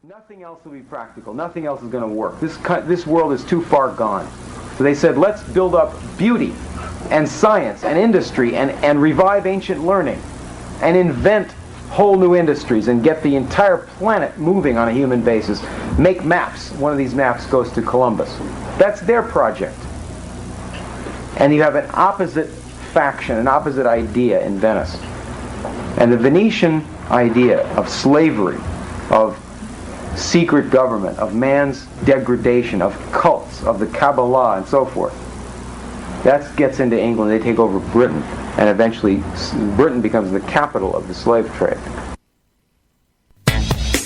Nothing else will be practical. Nothing else is going to work. This world is too far gone. So they said, let's build up beauty and science and industry and revive ancient learning and invent whole new industries and get the entire planet moving on a human basis. Make maps. One of these maps goes to Columbus. That's their project. And you have an opposite faction, an opposite idea in Venice. And the Venetian idea of slavery, of secret government, of man's degradation, of cults, of the Kabbalah, and so forth. That gets into England. They take over Britain, and eventually Britain becomes the capital of the slave trade.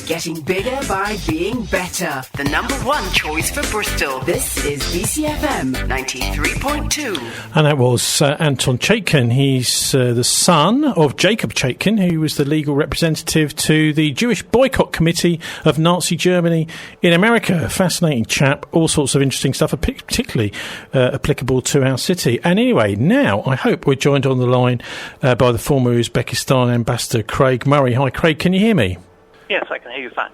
Getting bigger by being better. The number one choice for Bristol. This is BCFM 93.2. And that was Anton Chaikin. He's the son of Jacob Chaikin, who was the legal representative to the Jewish Boycott Committee of Nazi Germany in America. A fascinating chap. All sorts of interesting stuff, particularly applicable to our city. And anyway, now I hope we're joined on the line by the former Uzbekistan ambassador, Craig Murray. Hi, Craig. Can you hear me? Yes, I can hear you fine.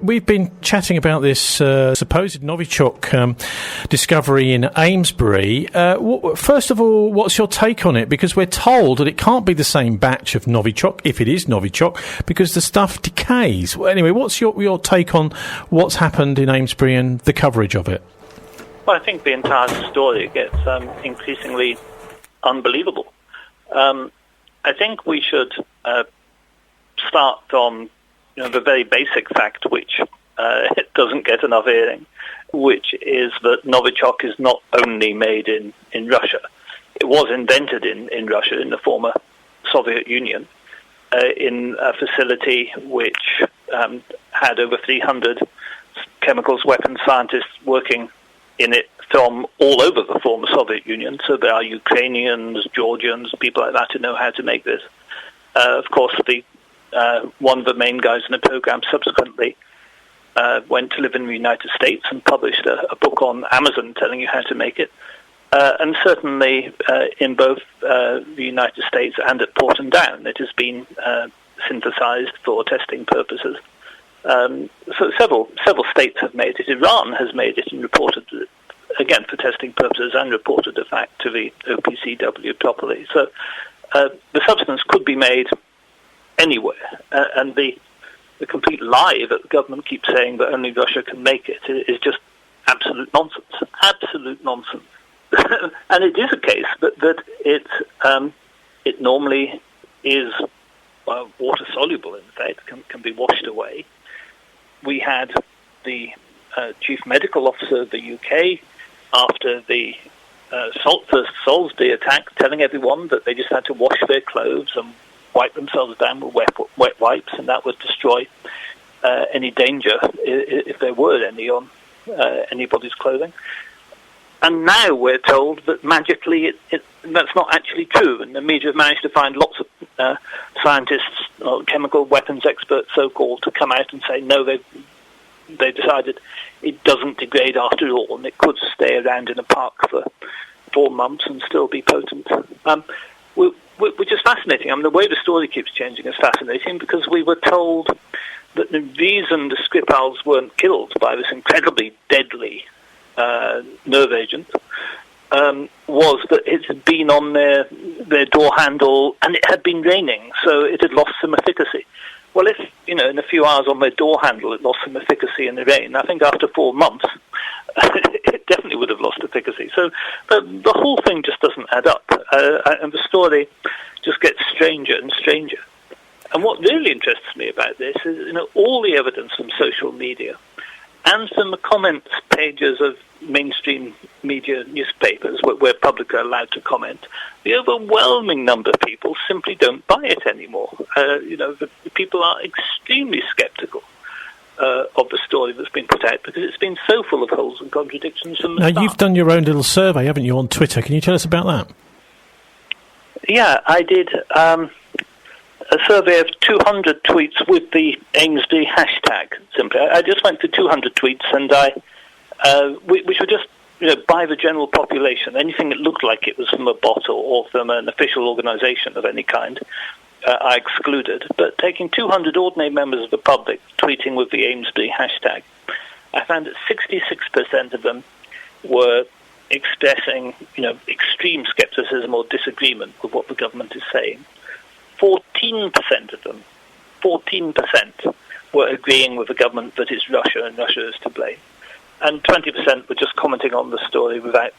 We've been chatting about this supposed Novichok discovery in Amesbury. First of all, what's your take on it? Because we're told that it can't be the same batch of Novichok, if it is Novichok, because the stuff decays. Well, anyway, what's your take on what's happened in Amesbury and the coverage of it? Well, I think the entire story gets increasingly unbelievable. I think we should start from the very basic fact, which it doesn't get enough airing, which is that Novichok is not only made in Russia. It was invented in Russia, in the former Soviet Union, in a facility which had over 300 chemicals weapons scientists working in it from all over the former Soviet Union. So there are Ukrainians, Georgians, people like that who know how to make this. Of course, one of the main guys in the program subsequently went to live in the United States and published a book on Amazon telling you how to make it. And certainly in both the United States and at Porton Down, it has been synthesized for testing purposes. So several states have made it. Iran has made it and reported it, again, for testing purposes, and reported the fact to the OPCW properly. So the substance could be made anywhere, and the complete lie that the government keeps saying that only Russia can make it is just absolute nonsense. Absolute nonsense. And it is a case that it normally is water soluble. In fact, can be washed away. We had the chief medical officer of the UK after the first Salisbury attack telling everyone that they just had to wash their clothes and wipe themselves down with wet wipes, and that would destroy any danger, if there were any, on anybody's clothing. And now we're told that magically that's not actually true, and the media have managed to find lots of scientists, or chemical weapons experts, so-called, to come out and say, no, they decided it doesn't degrade after all, and it could stay around in a park for 4 months and still be potent. Which is fascinating. I mean, the way the story keeps changing is fascinating, because we were told that the reason the Skripals weren't killed by this incredibly deadly nerve agent was that it had been on their door handle and it had been raining, so it had lost some efficacy. Well, if, in a few hours on their door handle it lost some efficacy in the rain, I think after 4 months it definitely would have lost efficacy. So the whole thing just doesn't add up, and the story just gets stranger and stranger. And what really interests me about this is, all the evidence from social media and from the comments pages of mainstream media newspapers where public are allowed to comment, the overwhelming number of people simply don't buy it anymore. The people are extremely sceptical of the story that's been put out, because it's been so full of holes and contradictions from the start. Now, you've done your own little survey, haven't you, on Twitter? Can you tell us about that? Yeah, I did a survey of 200 tweets with the Amesbury hashtag, simply. I just went to 200 tweets, and which were just, by the general population, anything that looked like it was from a bot or from an official organisation of any kind. are excluded, but taking 200 ordinary members of the public tweeting with the Amesbury hashtag, I found that 66% of them were expressing, extreme skepticism or disagreement with what the government is saying. 14% of them, 14% were agreeing with the government that it's Russia and Russia is to blame. And 20% were just commenting on the story without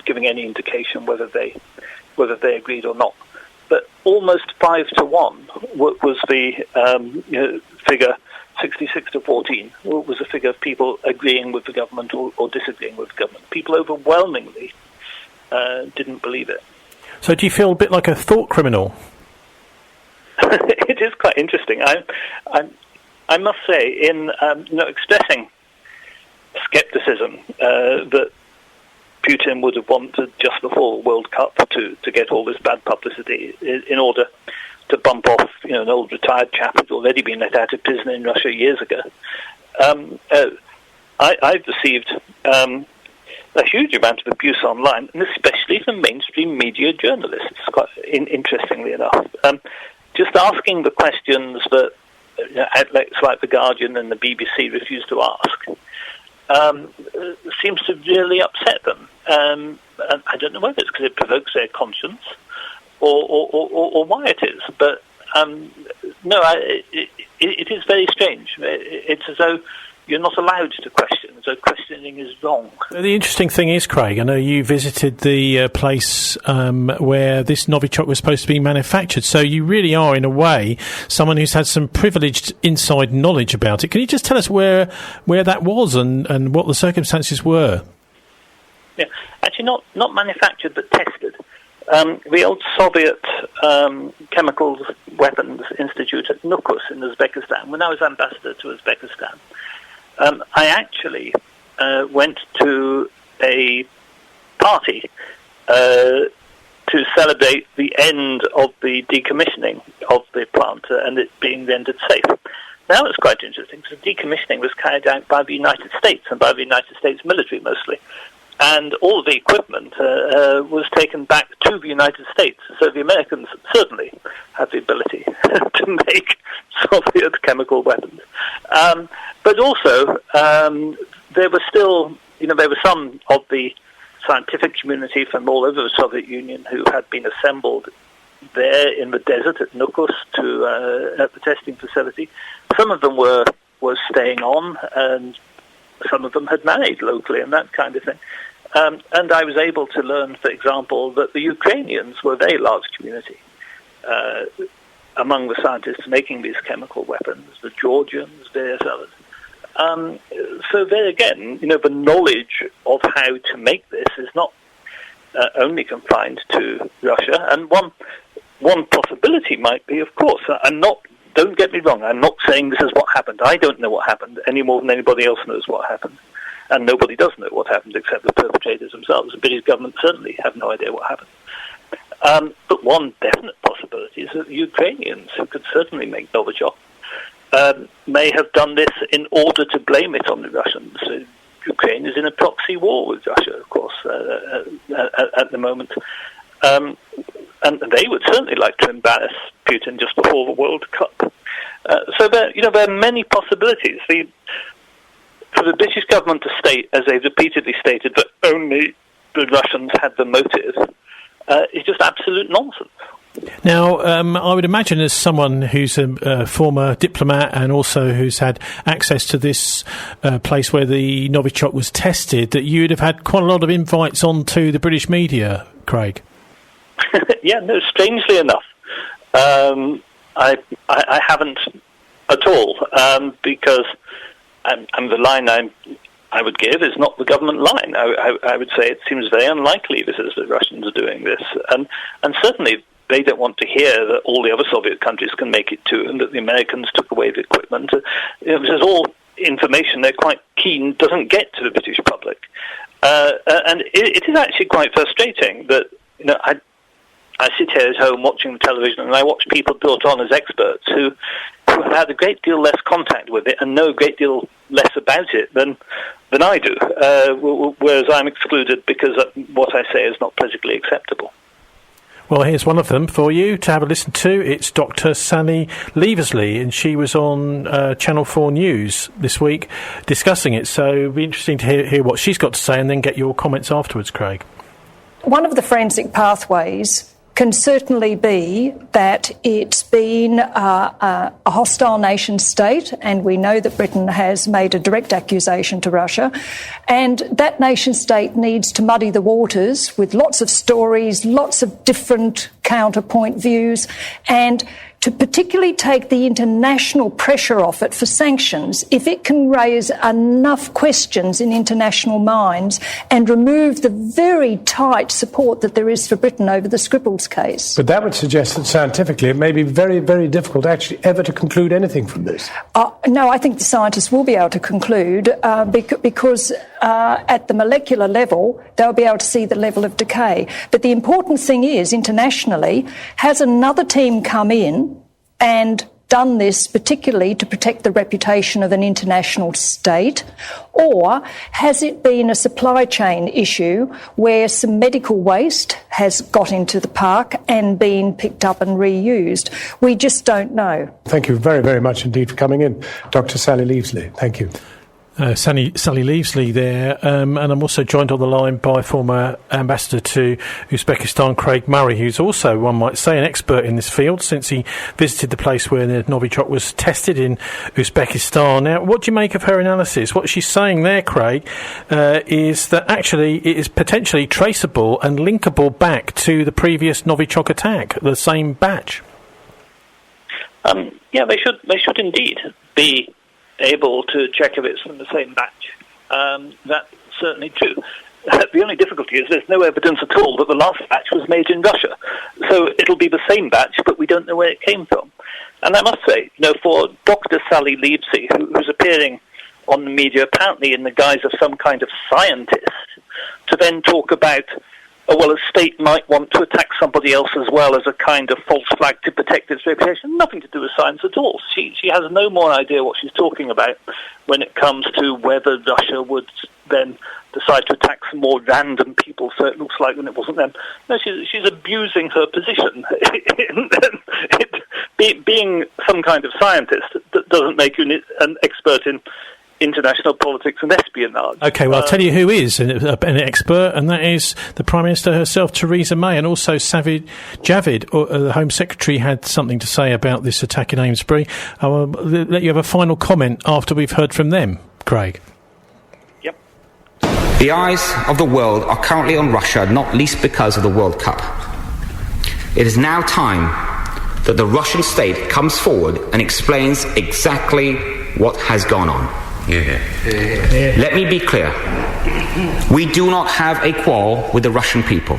giving any indication whether they agreed or not. But almost 5 to 1 was the figure. 66 to 14 was a figure of people agreeing with the government or disagreeing with the government. People overwhelmingly didn't believe it. So do you feel a bit like a thought criminal? It is quite interesting. I must say, in expressing skepticism that Putin would have wanted just before the World Cup to get all this bad publicity in order to bump off, an old retired chap who's already been let out of prison in Russia years ago. I've received a huge amount of abuse online, and especially from mainstream media journalists, quite interestingly enough. Just asking the questions that outlets like The Guardian and the BBC refuse to ask seems to really upset them. And I don't know whether it's because it provokes their conscience or why it is, but it is very strange. It's as though you're not allowed to question, as though questioning is wrong. The interesting thing is, Craig, I know you visited the place where this Novichok was supposed to be manufactured, so you really are, in a way, someone who's had some privileged inside knowledge about it. Can you just tell us where that was and what the circumstances were? Yeah, actually not manufactured, but tested. The old Soviet Chemical Weapons Institute at Nukus in Uzbekistan, when I was ambassador to Uzbekistan, I actually went to a party to celebrate the end of the decommissioning of the plant and it being rendered safe. Now it's quite interesting because the decommissioning was carried out by the United States and by the United States military mostly. And all of the equipment was taken back to the United States. So the Americans certainly had the ability to make Soviet chemical weapons. But also, there were still, there were some of the scientific community from all over the Soviet Union who had been assembled there in the desert at Nukus at the testing facility. Some of them were staying on, and some of them had married locally and that kind of thing. And I was able to learn, for example, that the Ukrainians were a very large community among the scientists making these chemical weapons, the Georgians, various others. So there again, the knowledge of how to make this is not only confined to Russia. And one possibility might be, of course, don't get me wrong, I'm not saying this is what happened. I don't know what happened any more than anybody else knows what happened. And nobody does know what happened except the perpetrators themselves. The British government certainly have no idea what happened. But one definite possibility is that the Ukrainians, who could certainly make Novichok, may have done this in order to blame it on the Russians. Ukraine is in a proxy war with Russia, of course, at the moment. And they would certainly like to embarrass Putin just before the World Cup. So there are many possibilities. For the British government to state, as they've repeatedly stated, that only the Russians had the motive, is just absolute nonsense. Now, I would imagine as someone who's a former diplomat and also who's had access to this place where the Novichok was tested, that you'd have had quite a lot of invites onto the British media, Craig. Yeah, no, strangely enough, I haven't at all, because and the line I would give is not the government line. I would say it seems very unlikely this is the Russians are doing this, and certainly they don't want to hear that all the other Soviet countries can make it too, and that the Americans took away the equipment. This is all information they're quite keen doesn't get to the British public, and it is actually quite frustrating that I sit here at home watching the television and I watch people brought on as experts who have had a great deal less contact with it and know a great deal less about it than I do, whereas I'm excluded because what I say is not politically acceptable. Well, here's one of them for you to have a listen to. It's Dr. Sally Leavesley, and she was on Channel 4 News this week discussing it. So it'll be interesting to hear what she's got to say and then get your comments afterwards, Craig. One of the forensic pathways can certainly be that it's been a hostile nation state, and we know that Britain has made a direct accusation to Russia, and that nation state needs to muddy the waters with lots of stories, lots of different counterpoint views, and to particularly take the international pressure off it for sanctions. If it can raise enough questions in international minds and remove the very tight support that there is for Britain over the Skripals case. But that would suggest that scientifically it may be very, very difficult actually ever to conclude anything from this. No, I think the scientists will be able to conclude because at the molecular level, they'll be able to see the level of decay. But the important thing is, internationally, has another team come in and done this particularly to protect the reputation of an international state, or has it been a supply chain issue where some medical waste has got into the park and been picked up and reused? We just don't know. Thank you very, very much indeed for coming in, Dr. Sally Leavesley. Thank you. Sally Leavesley there, and I'm also joined on the line by former ambassador to Uzbekistan, Craig Murray, who's also, one might say, an expert in this field since he visited the place where the Novichok was tested in Uzbekistan. Now, what do you make of her analysis? What she's saying there, Craig, is that actually it is potentially traceable and linkable back to the previous Novichok attack, the same batch. Yeah, they should indeed be able to check if it's from the same batch. That's certainly true. The only difficulty is there's no evidence at all that the last batch was made in Russia. So it'll be the same batch, but we don't know where it came from. And I must say, for Dr. Sally Leavesley, who's appearing on the media apparently in the guise of some kind of scientist, to then talk about, a state might want to attack somebody else as well as a kind of false flag to protect its reputation. Nothing to do with science at all. She has no more idea what she's talking about when it comes to whether Russia would then decide to attack some more random people, so it looks like when it wasn't them. No, she's abusing her position. Being some kind of scientist that doesn't make you an expert in international politics and espionage. OK, well, I'll tell you who is an expert, and that is the Prime Minister herself, Theresa May, and also Sajid Javid, the Home Secretary, had something to say about this attack in Amesbury. I will let you have a final comment after we've heard from them, Craig. Yep. The eyes of the world are currently on Russia, not least because of the World Cup. It is now time that the Russian state comes forward and explains exactly what has gone on. Let me be clear. We do not have a quarrel with the Russian people.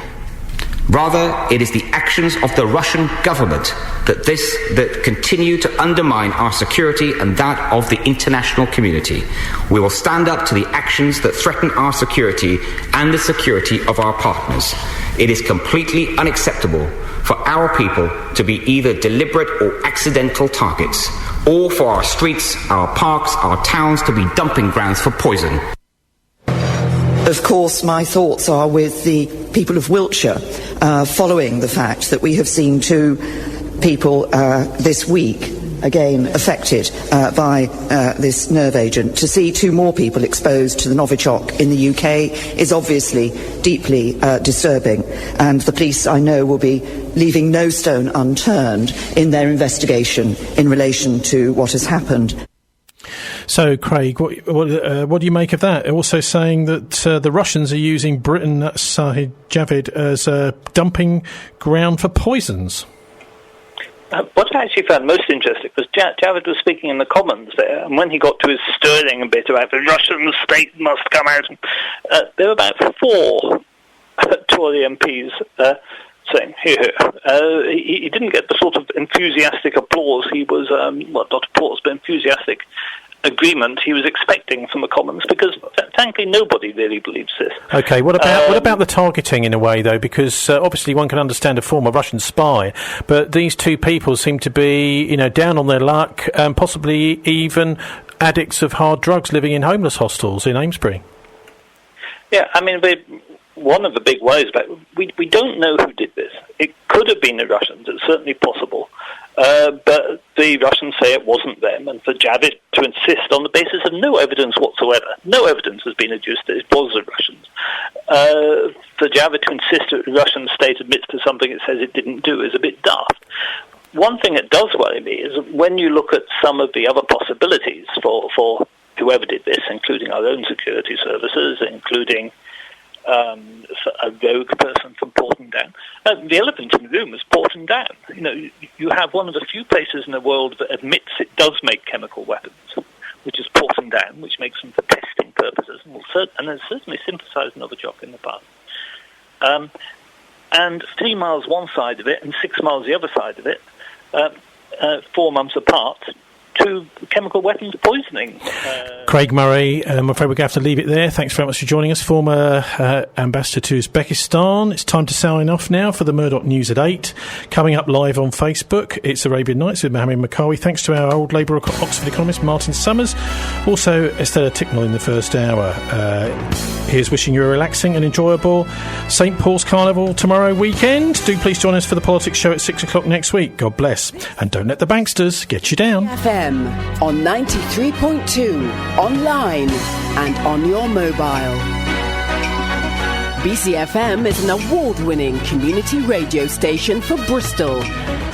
Rather, it is the actions of the Russian government that continue to undermine our security and that of the international community. We will stand up to the actions that threaten our security and the security of our partners. It is completely unacceptable for our people to be either deliberate or accidental targets, or for our streets, our parks, our towns to be dumping grounds for poison. Of course, my thoughts are with the people of Wiltshire, following the fact that we have seen two people this week, again affected by this nerve agent. To see two more people exposed to the Novichok in the UK is obviously deeply disturbing, and the police, I know, will be leaving no stone unturned in their investigation in relation to what has happened. So, Craig, what do you make of that? Also saying that the Russians are using Britain, Sajid Javid, as a dumping ground for poisons. What I actually found most interesting was Javid was speaking in the Commons there, and when he got to his sterling a bit about the Russian state must come out, there were about 4 Tory MPs saying, here. He didn't get the sort of enthusiastic applause he was, not applause, but enthusiastic agreement he was expecting from the Commons, because frankly nobody really believes this. Okay, what about the targeting in a way though, because obviously one can understand a former Russian spy, but these two people seem to be down on their luck, possibly even addicts of hard drugs living in homeless hostels in Amesbury. Yeah, I mean one of the big worries about we don't know who did this. It could have been the Russians. It's certainly possible. But the Russians say it wasn't them, and for Javid to insist on the basis of no evidence whatsoever, no evidence has been adduced that it was the Russians. For Javid to insist that the Russian state admits to something it says it didn't do is a bit daft. One thing that does worry me is when you look at some of the other possibilities for whoever did this, including our own security services, including a rogue person from Porton Down. The elephant in the room is Porton Down. You know, you have one of the few places in the world that admits it does make chemical weapons, which is Porton Down, which makes them for testing purposes, and has certainly synthesized Novichok in the past. And 3 miles one side of it and 6 miles the other side of it, 4 months apart, 2 chemical weapons poisoning. Craig Murray, I'm afraid we're going to have to leave it there. Thanks very much for joining us, former ambassador to Uzbekistan. It's time to sign off now for the Murdoch News at 8. Coming up live on Facebook, it's Arabian Nights with Mohammed Makawi. Thanks to our old Labour Oxford economist, Martin Summers. Also, Estella Ticknell in the first hour. Here's wishing you a relaxing and enjoyable St Paul's Carnival tomorrow weekend. Do please join us for the Politics Show at 6 o'clock next week. God bless. And don't let the banksters get you down. FM on 93.2, online and on your mobile. BCFM is an award-winning community radio station for Bristol,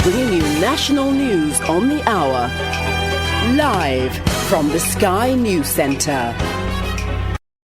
bringing you national news on the hour. Live from the Sky News Centre.